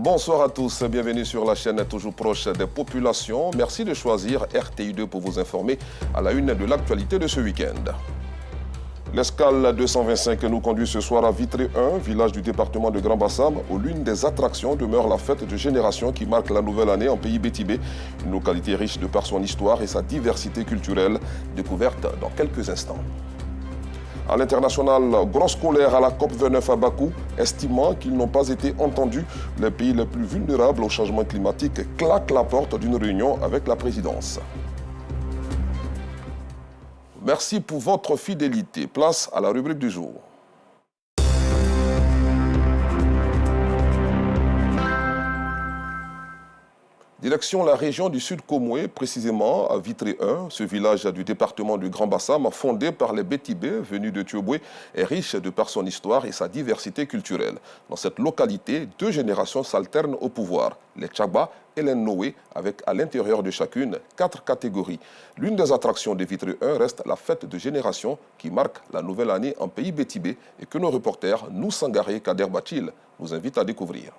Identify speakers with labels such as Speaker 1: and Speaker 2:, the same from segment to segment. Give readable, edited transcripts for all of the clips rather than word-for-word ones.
Speaker 1: Bonsoir à tous, bienvenue sur la chaîne toujours proche des populations. Merci de choisir RTI2 pour vous informer à la une de l'actualité de ce week-end. L'escale 225 nous conduit ce soir à Vitré 1, village du département de Grand Bassam, où l'une des attractions demeure la fête de génération qui marque la nouvelle année en pays Bétibé. Une localité riche de par son histoire et sa diversité culturelle, découverte dans quelques instants. À l'international, grosse colère à la COP29 à Bakou, estimant qu'ils n'ont pas été entendus. Les pays les plus vulnérables au changement climatique claquent la porte d'une réunion avec la présidence. Merci pour votre fidélité. Place à la rubrique du jour. Direction la région du Sud Komoué, précisément à Vitré 1. Ce village du département du Grand Bassam, fondé par les Bétibés venus de Thioboué, est riche de par son histoire et sa diversité culturelle. Dans cette localité, deux générations s'alternent au pouvoir, les Tchaba et les Noé, avec à l'intérieur de chacune 4 catégories. L'une des attractions de Vitré 1 reste la fête de génération qui marque la nouvelle année en pays Bétibé et que nos reporters Noussangare et Kader Bachil nous invitent à découvrir.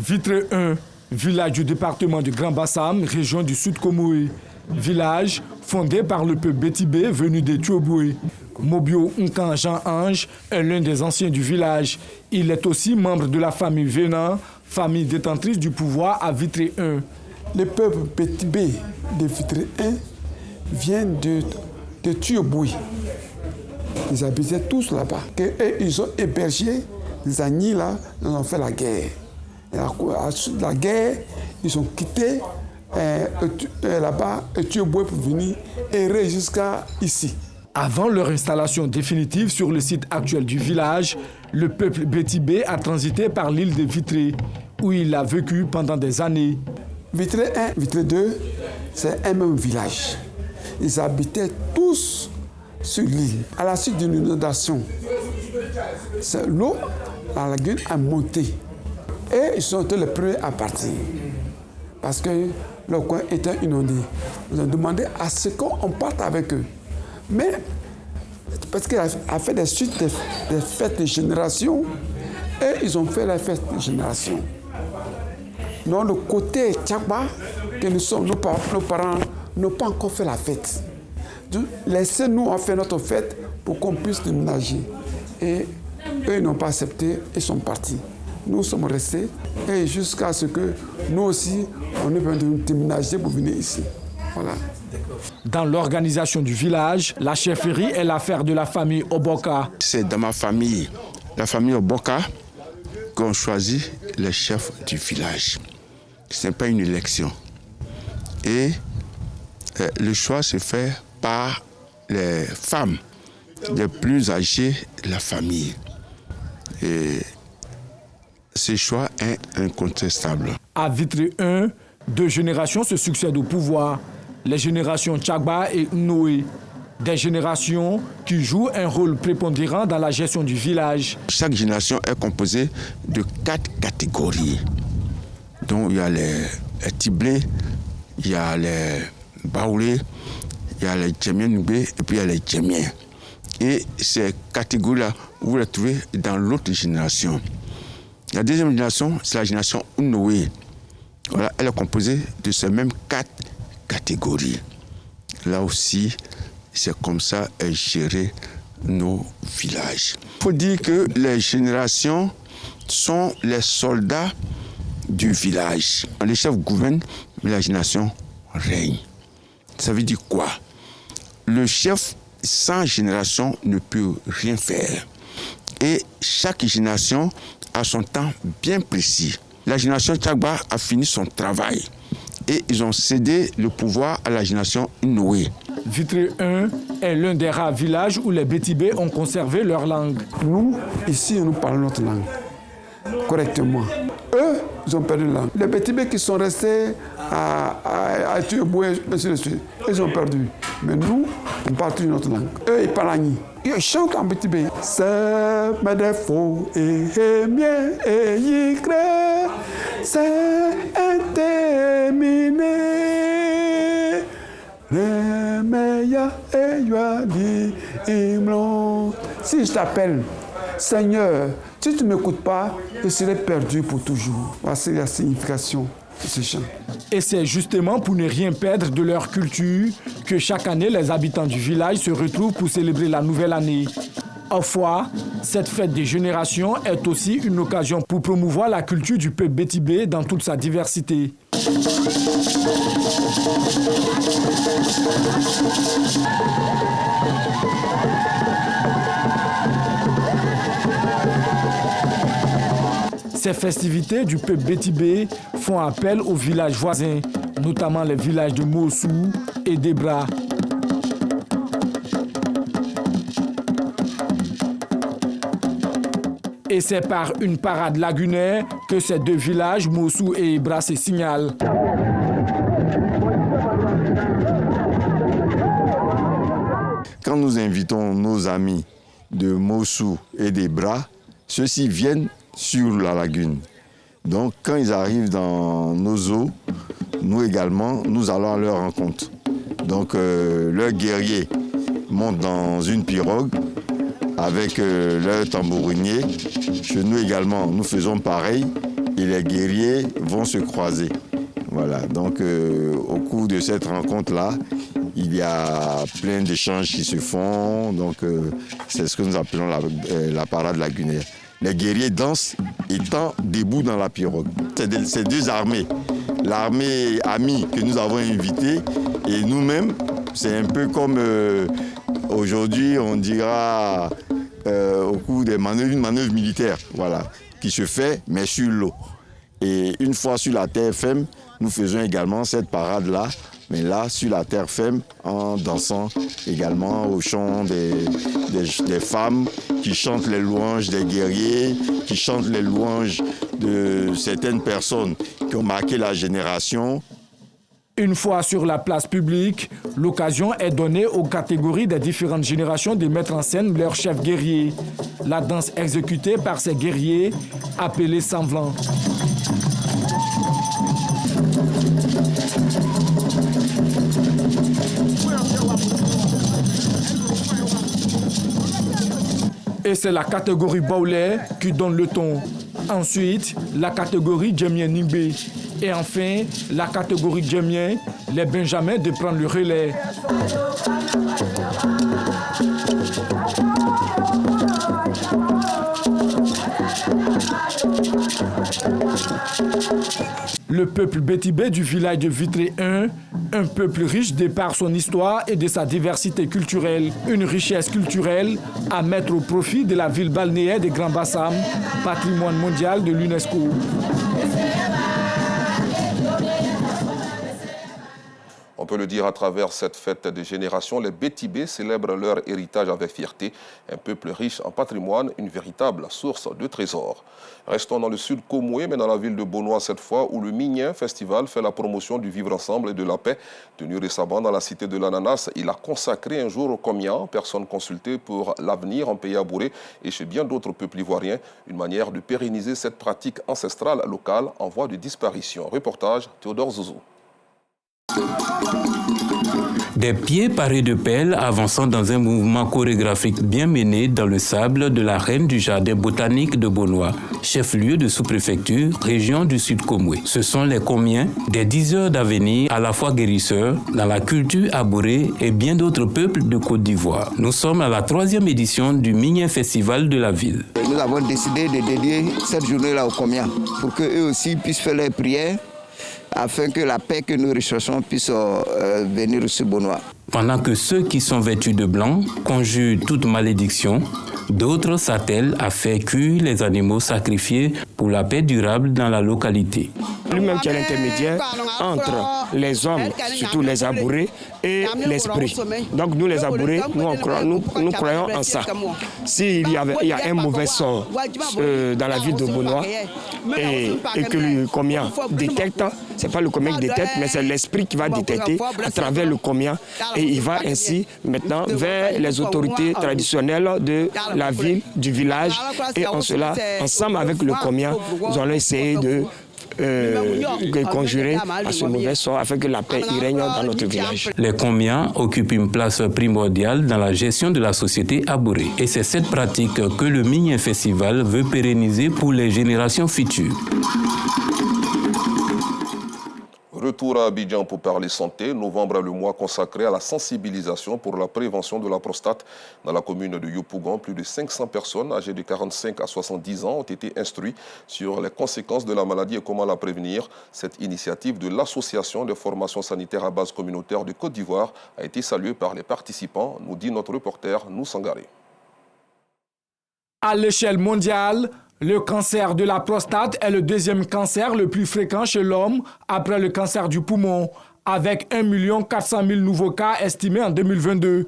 Speaker 2: Vitré 1, village du département du Grand Bassam, région du Sud Komoué. Village fondé par le peuple Bétibé venu de Thioboué. Mobio Nkan Jean-Ange est l'un des anciens du village. Il est aussi membre de la famille Vénan, famille détentrice du pouvoir à Vitré 1.
Speaker 3: Le peuple Bétibé de Vitré 1 vient de Thioboué. Ils habitaient tous là-bas. Et ils ont hébergé les Agnis là, ils ont fait la guerre. Et à la suite de la guerre, ils ont quitté là-bas Thioboué pour venir errer jusqu'à ici.
Speaker 2: Avant leur installation définitive sur le site actuel du village, le peuple Bétibé a transité par l'île de Vitré, où il a vécu pendant des années.
Speaker 3: Vitré 1, Vitré 2, c'est un même village. Ils habitaient tous sur l'île. À la suite d'une inondation, l'eau à la lagune a monté. Et ils sont été les premiers à partir. Parce que le coin était inondé. Ils ont demandé à ce qu'on parte avec eux. Mais parce qu'il a fait des suites des fêtes de génération, et ils ont fait la fête de génération. Dans le côté Tchaba, que nous sommes, nos parents n'ont pas encore fait la fête. Laissez-nous faire notre fête pour qu'on puisse déménager. Et eux, ils n'ont pas accepté, ils sont partis. Nous sommes restés et jusqu'à ce que nous aussi, on ait besoin de déménager pour venir ici. Voilà.
Speaker 2: Dans l'organisation du village, la chefferie est l'affaire de la famille Oboka.
Speaker 4: C'est dans ma famille, la famille Oboka, qu'on choisit les chefs du village. Ce n'est pas une élection. Et le choix se fait par les femmes les plus âgées de la famille. Et ce choix est incontestable.
Speaker 2: À Vitré 1, 2 générations se succèdent au pouvoir. Les générations Tchagba et Noé. Des générations qui jouent un rôle prépondérant dans la gestion du village.
Speaker 4: Chaque génération est composée de 4 catégories. Donc il y a les Tiblés, il y a les Baoulés, il y a les Djemiens Noubé et puis il y a les Djemiens. Et ces catégories-là, vous les trouvez dans l'autre génération. La deuxième génération, c'est la génération Noé. Voilà, elle est composée de ces mêmes 4 catégories. Là aussi, c'est comme ça est géré nos villages. Il faut dire que les générations sont les soldats du village. Les chefs gouvernent, mais la génération règne. Ça veut dire quoi? Le chef, sans génération, ne peut rien faire. Et chaque génération a son temps bien précis. La génération Tchagba a fini son travail et ils ont cédé le pouvoir à la génération Noé.
Speaker 2: Vitré 1 est l'un des rares villages où les Bétibés ont conservé leur langue.
Speaker 3: Nous, ici, nous parlons notre langue correctement. Eux, ils ont perdu la langue. Les Bétibés qui sont restés à Thioboué, ainsi de suite, ils ont perdu. Mais nous, on parle toujours notre langue. Eux, ils parlent Agni. Ils chantent en Bétibé. C'est mes défauts et mien et yicré, c'est interminé. Si je t'appelle, Seigneur, Si tu ne m'écoutes pas, je serai perdu pour toujours. Voici la signification de ce chant.
Speaker 2: Et c'est justement pour ne rien perdre de leur culture que chaque année, les habitants du village se retrouvent pour célébrer la nouvelle année. Parfois, cette fête des générations est aussi une occasion pour promouvoir la culture du peuple bétibé dans toute sa diversité. Ces festivités du peuple bétibé font appel aux villages voisins, notamment les villages de Mossou et d'Ebra. Et c'est par une parade lagunaire que ces deux villages, Mossou et Ebra, se signalent.
Speaker 4: Quand nous invitons nos amis de Mossou et d'Ebra, ceux-ci viennent sur la lagune. Donc quand ils arrivent dans nos eaux, nous également, nous allons à leur rencontre. Donc leurs guerriers montent dans une pirogue avec leurs tambouriniers. Chez nous également, nous faisons pareil et les guerriers vont se croiser. Voilà, donc au cours de cette rencontre-là, il y a plein d'échanges qui se font. Donc c'est ce que nous appelons la parade lagunaire. Les guerriers dansent étant debout dans la pirogue. C'est deux armées. L'armée amie que nous avons invitée et nous-mêmes, c'est un peu comme aujourd'hui, on dira au cours des manœuvres, une manœuvre militaire, voilà, qui se fait, mais sur l'eau. Et une fois sur la terre ferme, nous faisons également cette parade-là, mais là, sur la terre ferme, en dansant également au chant des femmes qui chantent les louanges des guerriers, qui chantent les louanges de certaines personnes qui ont marqué la génération.
Speaker 2: Une fois sur la place publique, l'occasion est donnée aux catégories des différentes générations de mettre en scène leurs chefs guerriers. La danse exécutée par ces guerriers, appelés semblants. Et c'est la catégorie Baoulé qui donne le ton. Ensuite, la catégorie Djemien Nimbe. Et enfin, la catégorie Djemien, les Benjamins de prendre le relais. Le peuple bétibé du village de Vitré 1, un peuple riche de par son histoire et de sa diversité culturelle. Une richesse culturelle à mettre au profit de la ville balnéaire de Grand Bassam, patrimoine mondial de l'UNESCO.
Speaker 1: On peut le dire à travers cette fête des générations, les Bétibés célèbrent leur héritage avec fierté. Un peuple riche en patrimoine, une véritable source de trésors. Restons dans le sud Komoué, mais dans la ville de Bonois cette fois, où le Mignin Festival fait la promotion du vivre ensemble et de la paix. Tenu récemment dans la cité de l'Ananas, il a consacré un jour au Comian, personnes consultées pour l'avenir en pays abouré et chez bien d'autres peuples ivoiriens. Une manière de pérenniser cette pratique ancestrale locale en voie de disparition. Reportage Théodore Zouzou.
Speaker 5: Des pieds parés de pelles avançant dans un mouvement chorégraphique bien mené dans le sable de la reine du jardin botanique de Bonois, chef-lieu de sous-préfecture, région du Sud Komoué. Ce sont les Comiens, des diseurs d'avenir à la fois guérisseurs, dans la culture abourée et bien d'autres peuples de Côte d'Ivoire. Nous sommes à la 3e édition du Mignin Festival de la ville.
Speaker 6: Nous avons décidé de dédier cette journée-là aux Comiens pour qu'eux aussi puissent faire leurs prières, afin que la paix que nous recherchons puisse venir sur Bonois.
Speaker 5: Pendant que ceux qui sont vêtus de blanc conjurent toute malédiction, d'autres s'attellent à faire cuire les animaux sacrifiés pour la paix durable dans la localité.
Speaker 7: Lui-même qui est l'intermédiaire entre les hommes, surtout les abourés, et l'esprit. Donc nous les abourés, nous croyons en ça. S'il y a un mauvais sort dans la ville de Bonois et que le Comian détecte, ce n'est pas le Comian qui détecte, mais c'est l'esprit qui va détecter à travers le Comian. Et il va ainsi maintenant vers les autorités traditionnelles de la ville, du village. Et en cela, ensemble avec le Comian, nous allons essayer de conjurer à ce mauvais sort afin que la paix y règne dans notre village.
Speaker 5: Les Comiens occupent une place primordiale dans la gestion de la société abourée. Et c'est cette pratique que le Migné Festival veut pérenniser pour les générations futures.
Speaker 1: Retour à Abidjan pour parler santé. Novembre est le mois consacré à la sensibilisation pour la prévention de la prostate. Dans la commune de Yopougon, plus de 500 personnes âgées de 45 à 70 ans ont été instruites sur les conséquences de la maladie et comment la prévenir. Cette initiative de l'Association des formations sanitaires à base communautaire de Côte d'Ivoire a été saluée par les participants, nous dit notre reporter Noussangari.
Speaker 2: À l'échelle mondiale, le cancer de la prostate est le deuxième cancer le plus fréquent chez l'homme après le cancer du poumon, avec 1 400 000 nouveaux cas estimés en 2022.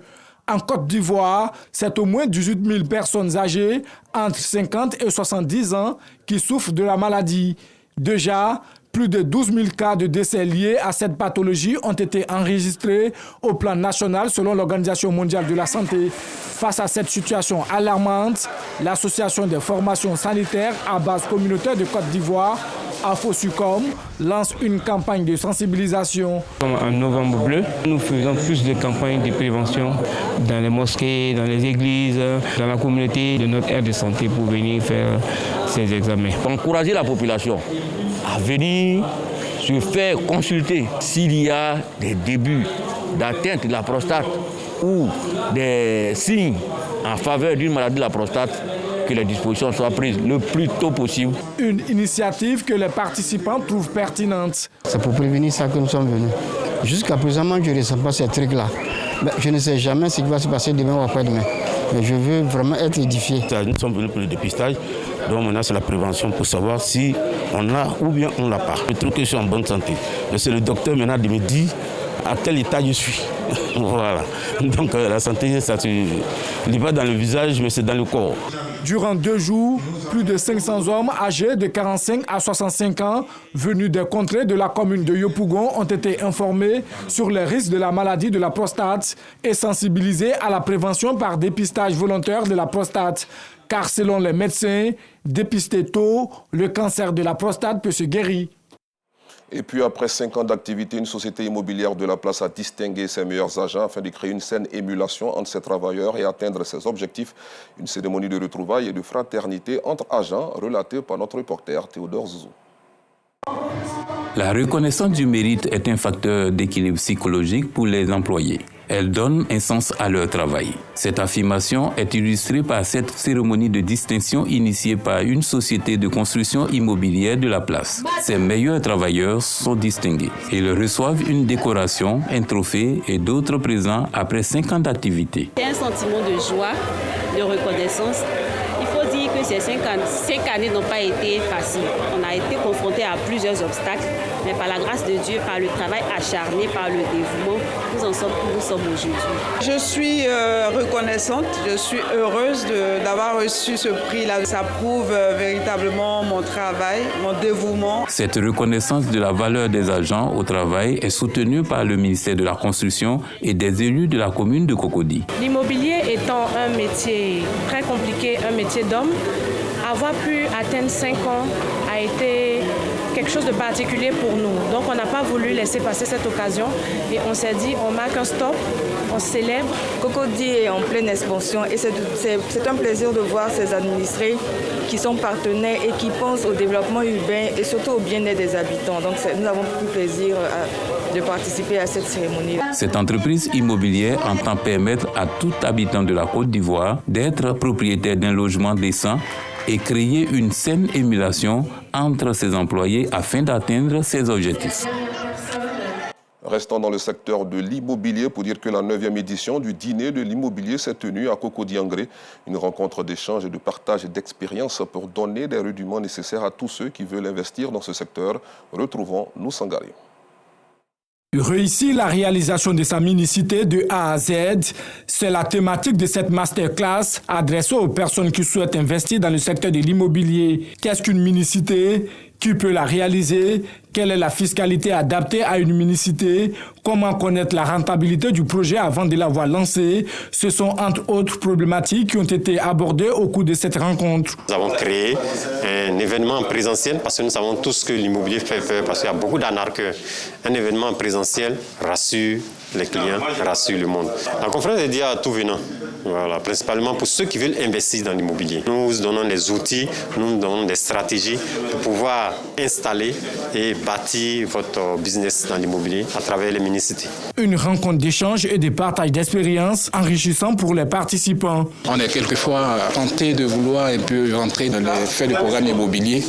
Speaker 2: En Côte d'Ivoire, c'est au moins 18 000 personnes âgées entre 50 et 70 ans qui souffrent de la maladie. Déjà, plus de 12 000 cas de décès liés à cette pathologie ont été enregistrés au plan national selon l'Organisation mondiale de la santé. Face à cette situation alarmante, l'Association des formations sanitaires à base communautaire de Côte d'Ivoire, AFOSUCOM, lance une campagne de sensibilisation.
Speaker 7: En novembre bleu, nous faisons plus de campagnes de prévention dans les mosquées, dans les églises, dans la communauté de notre aire de santé pour venir faire ces examens.
Speaker 8: Encourager la population à venir se faire consulter s'il y a des débuts d'atteinte de la prostate ou des signes en faveur d'une maladie de la prostate, que les dispositions soient prises le plus tôt possible.
Speaker 2: Une initiative que les participants trouvent pertinente.
Speaker 9: C'est pour prévenir ça que nous sommes venus. Jusqu'à présent, je ne ressens pas ces trucs-là. Je ne sais jamais ce qui va se passer demain ou après-demain. Mais je veux vraiment être édifié.
Speaker 10: Nous sommes venus pour le dépistage. Donc maintenant, c'est la prévention pour savoir si on a ou bien on l'a pas. Je trouve que je suis en bonne santé. Mais c'est le docteur maintenant de me dire à quel état je suis. Voilà. Donc la santé, ça ne lit pas dans le visage, mais c'est dans le corps.
Speaker 2: Durant 2 jours, plus de 500 hommes âgés de 45 à 65 ans venus des contrées de la commune de Yopougon ont été informés sur les risques de la maladie de la prostate et sensibilisés à la prévention par dépistage volontaire de la prostate. Car selon les médecins, dépister tôt, le cancer de la prostate peut se guérir.
Speaker 1: Et puis après 5 ans d'activité, une société immobilière de la place a distingué ses meilleurs agents afin de créer une saine émulation entre ses travailleurs et atteindre ses objectifs. Une cérémonie de retrouvailles et de fraternité entre agents relatée par notre reporter Théodore Zouzou.
Speaker 5: La reconnaissance du mérite est un facteur d'équilibre psychologique pour les employés. Elle donne un sens à leur travail. Cette affirmation est illustrée par cette cérémonie de distinction initiée par une société de construction immobilière de la place. Ses meilleurs travailleurs sont distingués. Ils reçoivent une décoration, un trophée et d'autres présents après 5 ans d'activité.
Speaker 11: C'est un sentiment de joie, de reconnaissance. Il faut dire que ces 5 années n'ont pas été faciles. On a été confrontés à plusieurs obstacles, mais par la grâce de Dieu, par le travail acharné, par le dévouement, nous en sommes où nous sommes aujourd'hui.
Speaker 12: Je suis reconnaissante, je suis heureuse d'avoir reçu ce prix-là. Ça prouve véritablement mon travail, mon dévouement.
Speaker 5: Cette reconnaissance de la valeur des agents au travail est soutenue par le ministère de la Construction et des élus de la commune de Cocody.
Speaker 13: L'immobilier étant un métier très compliqué, un métier d'homme, avoir pu atteindre 5 ans a été quelque chose de particulier pour nous. Donc on n'a pas voulu laisser passer cette occasion et on s'est dit on marque un stop, on célèbre.
Speaker 14: Cocody est en pleine expansion et c'est un plaisir de voir ces administrés qui sont partenaires et qui pensent au développement urbain et surtout au bien-être des habitants. Donc nous avons pris plaisir de participer à cette cérémonie.
Speaker 5: Cette entreprise immobilière entend permettre à tout habitant de la Côte d'Ivoire d'être propriétaire d'un logement décent et créer une saine émulation entre ses employés afin d'atteindre ses objectifs.
Speaker 1: Restons dans le secteur de l'immobilier pour dire que la 9e édition du dîner de l'immobilier s'est tenue à Cocody-Angré. Une rencontre d'échange et de partage d'expériences pour donner des rudiments nécessaires à tous ceux qui veulent investir dans ce secteur. Retrouvons Noussangari.
Speaker 2: Réussir la réalisation de sa minicité de A à Z, c'est la thématique de cette masterclass adressée aux personnes qui souhaitent investir dans le secteur de l'immobilier. Qu'est-ce qu'une minicité? Qui peut la réaliser? Quelle est la fiscalité adaptée à une minicité? Comment connaître la rentabilité du projet avant de l'avoir lancé? Ce sont entre autres problématiques qui ont été abordées au cours de cette rencontre.
Speaker 15: Nous avons créé un événement événement en présentiel, parce que nous savons tous que l'immobilier fait peur, parce qu'il y a beaucoup d'arnaqueurs. Un événement en présentiel rassure les clients, rassure le monde. La conférence est dédiée à tout venant, voilà, principalement pour ceux qui veulent investir dans l'immobilier. Nous vous donnons des outils, nous vous donnons des stratégies pour pouvoir installer et bâtir votre business dans l'immobilier à travers les mini-cités.
Speaker 2: Une rencontre d'échange et de partage d'expériences enrichissant pour les participants.
Speaker 16: On est quelquefois tenté de vouloir un peu rentrer dans les faits de programme immobilier,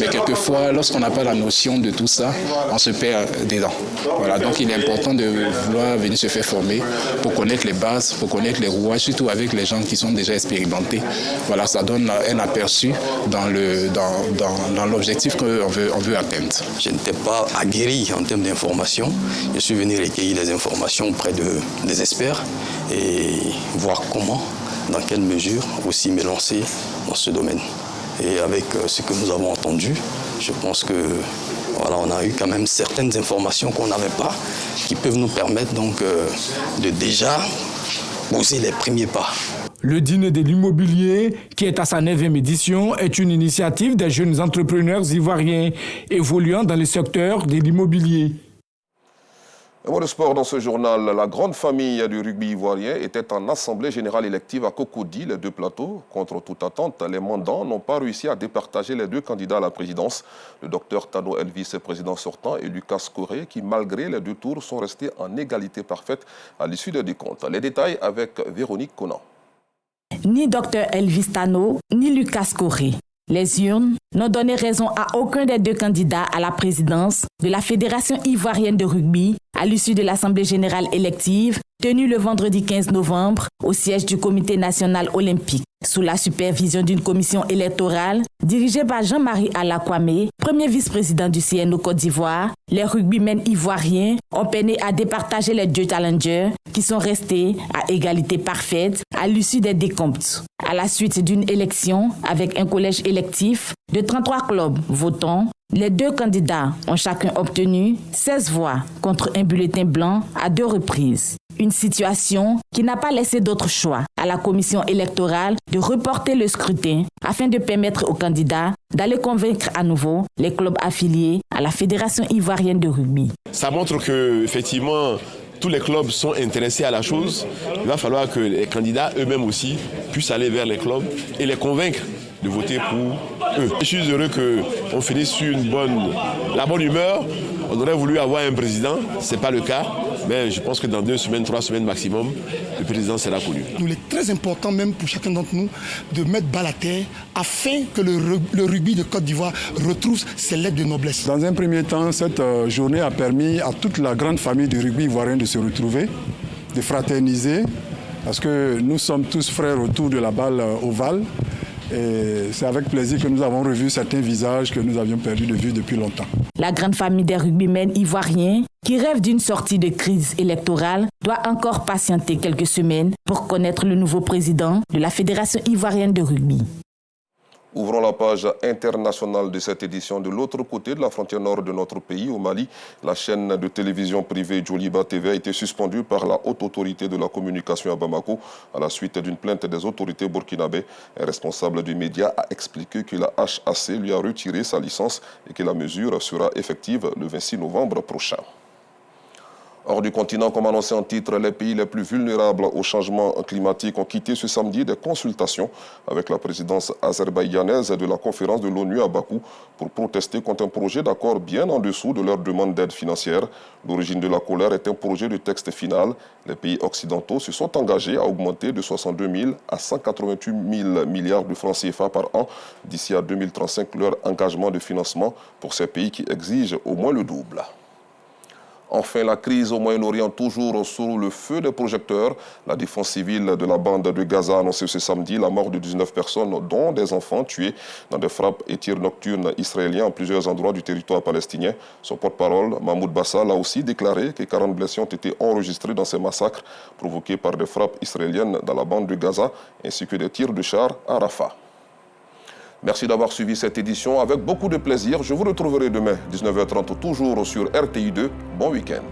Speaker 16: mais quelquefois, lorsqu'on n'a pas la notion de tout ça, on se perd dedans. Voilà, donc il est important de vouloir venir se faire former pour connaître les bases, pour connaître les rouages, surtout avec les gens qui sont déjà expérimentés. Voilà, ça donne un aperçu dans l'objectif qu'on veut atteindre.
Speaker 17: Je n'étais pas aguerri en termes d'information. Je suis venu recueillir des informations auprès des experts et voir comment, dans quelle mesure aussi me lancer dans ce domaine. Et avec ce que nous avons entendu, je pense que voilà, on a eu quand même certaines informations qu'on n'avait pas, qui peuvent nous permettre donc de déjà poser les premiers pas.
Speaker 2: Le dîner de l'immobilier, qui est à sa 9e édition, est une initiative des jeunes entrepreneurs ivoiriens évoluant dans le secteur de l'immobilier.
Speaker 1: Un mot de sport dans ce journal. La grande famille du rugby ivoirien était en assemblée générale élective à Cocody, les deux plateaux. Contre toute attente, les mandants n'ont pas réussi à départager les deux candidats à la présidence. Le docteur Tano Elvis, président sortant, et Lucas Coré, qui malgré les deux tours sont restés en égalité parfaite à l'issue des décomptes. Les détails avec Véronique Conan.
Speaker 18: Ni docteur Elvis Tano, ni Lucas Coré. Les urnes n'ont donné raison à aucun des deux candidats à la présidence de la Fédération ivoirienne de rugby à l'issue de l'Assemblée générale élective tenue le vendredi 15 novembre au siège du Comité national olympique. Sous la supervision d'une commission électorale dirigée par Jean-Marie Alakwame, premier vice-président du CNO Côte d'Ivoire, les rugbymen ivoiriens ont peiné à départager les deux challengers qui sont restés à égalité parfaite à l'issue des décomptes. À la suite d'une élection avec un collège électif de 33 clubs votants, les deux candidats ont chacun obtenu 16 voix contre un bulletin blanc à 2 reprises. Une situation qui n'a pas laissé d'autre choix à la commission électorale de reporter le scrutin afin de permettre aux candidats d'aller convaincre à nouveau les clubs affiliés à la Fédération ivoirienne de rugby.
Speaker 19: Ça montre que, effectivement, tous les clubs sont intéressés à la chose. Il va falloir que les candidats eux-mêmes aussi puissent aller vers les clubs et les convaincre de voter pour eux. Je suis heureux qu'on finisse sur la bonne humeur. On aurait voulu avoir un président, ce n'est pas le cas, mais je pense que dans 2 semaines, 3 semaines maximum, le président sera connu.
Speaker 20: Il est très important même pour chacun d'entre nous de mettre balle à terre afin que le rugby de Côte d'Ivoire retrouve ses lettres de noblesse.
Speaker 21: Dans un premier temps, cette journée a permis à toute la grande famille du rugby ivoirien de se retrouver, de fraterniser, parce que nous sommes tous frères autour de la balle ovale. Et c'est avec plaisir que nous avons revu certains visages que nous avions perdu de vue depuis longtemps.
Speaker 18: La grande famille des rugbymen ivoiriens, qui rêve d'une sortie de crise électorale, doit encore patienter quelques semaines pour connaître le nouveau président de la Fédération ivoirienne de rugby.
Speaker 1: Ouvrons la page internationale de cette édition. De l'autre côté de la frontière nord de notre pays, au Mali, la chaîne de télévision privée Joliba TV a été suspendue par la haute autorité de la communication à Bamako à la suite d'une plainte des autorités burkinabées. Un responsable du média a expliqué que la HAC lui a retiré sa licence et que la mesure sera effective le 26 novembre prochain. Hors du continent, comme annoncé en titre, les pays les plus vulnérables au changement climatique ont quitté ce samedi des consultations avec la présidence azerbaïdjanaise de la conférence de l'ONU à Bakou pour protester contre un projet d'accord bien en dessous de leur demande d'aide financière. L'origine de la colère est un projet de texte final. Les pays occidentaux se sont engagés à augmenter de 62 000 à 188 000 milliards de francs CFA par an d'ici à 2035 leur engagement de financement pour ces pays qui exigent au moins le double. Enfin, la crise au Moyen-Orient toujours sous le feu des projecteurs. La défense civile de la bande de Gaza a annoncé ce samedi la mort de 19 personnes, dont des enfants tués dans des frappes et tirs nocturnes israéliens en plusieurs endroits du territoire palestinien. Son porte-parole, Mahmoud Bassal, a aussi déclaré que 40 blessés ont été enregistrés dans ces massacres provoqués par des frappes israéliennes dans la bande de Gaza ainsi que des tirs de chars à Rafah. Merci d'avoir suivi cette édition avec beaucoup de plaisir. Je vous retrouverai demain, 19h30, toujours sur RTI2. Bon week-end.